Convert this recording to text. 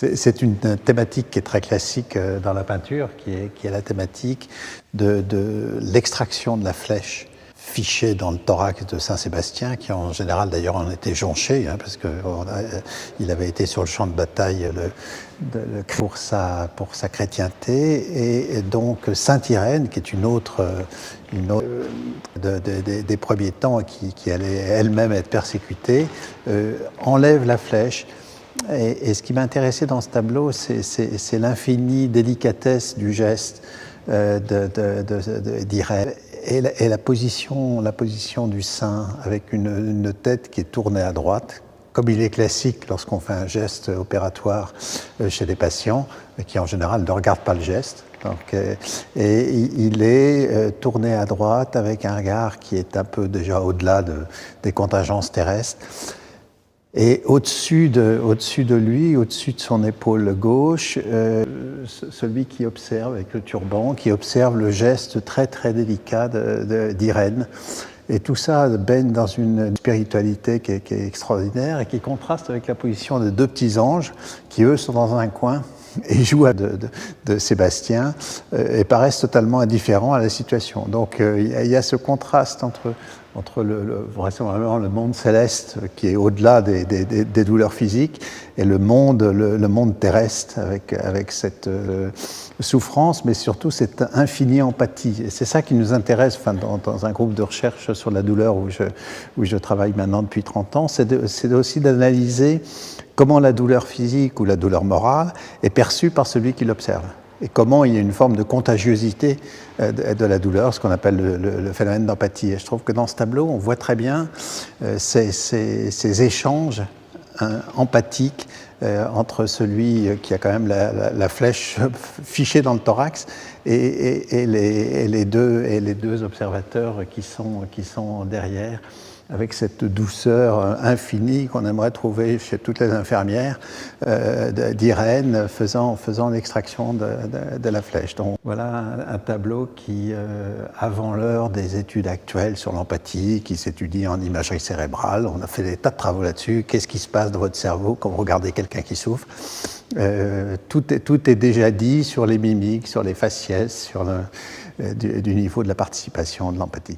C'est une thématique qui est très classique dans la peinture, qui est la thématique de l'extraction de la flèche fichée dans le thorax de Saint-Sébastien, qui en général d'ailleurs en était jonché, parce qu'il avait été sur le champ de bataille pour sa chrétienté, et donc Sainte Irène, qui est une autre des premiers temps, qui allait elle-même être persécutée, enlève la flèche. Et ce qui m'a intéressé dans ce tableau, c'est l'infinie délicatesse du geste d'Irène et la position du saint, avec une tête qui est tournée à droite, comme il est classique lorsqu'on fait un geste opératoire chez les patients, qui en général ne regardent pas le geste. Donc, et il est tourné à droite avec un regard qui est un peu déjà au-delà des contingences terrestres. Et au-dessus de lui, au-dessus de son épaule gauche, celui qui observe avec le turban, qui observe le geste très très délicat d'Irène. Et tout ça baigne dans une spiritualité qui est extraordinaire et qui contraste avec la position de deux petits anges qui, eux, sont dans un coin et jouent de Sébastien et paraissent totalement indifférents à la situation. Donc il y a ce contraste entre vraisemblablement le monde céleste qui est au-delà des douleurs physiques et le monde terrestre avec cette souffrance, mais surtout cette infinie empathie. Et c'est ça qui nous intéresse dans un groupe de recherche sur la douleur où je travaille maintenant depuis 30 ans, c'est aussi d'analyser comment la douleur physique ou la douleur morale est perçue par celui qui l'observe. Et comment il y a une forme de contagiosité de la douleur, ce qu'on appelle le phénomène d'empathie. Et je trouve que dans ce tableau, on voit très bien ces échanges empathiques entre celui qui a quand même la flèche fichée dans le thorax et les deux observateurs qui sont derrière, avec cette douceur infinie qu'on aimerait trouver chez toutes les infirmières d'Irène faisant l'extraction de la flèche. Donc voilà un tableau qui, avant l'heure des études actuelles sur l'empathie, qui s'étudie en imagerie cérébrale, on a fait des tas de travaux là-dessus. Qu'est-ce qui se passe dans votre cerveau quand vous regardez quelqu'un qui souffre? Tout est déjà dit sur les mimiques, sur les faciès, du niveau de la participation de l'empathie.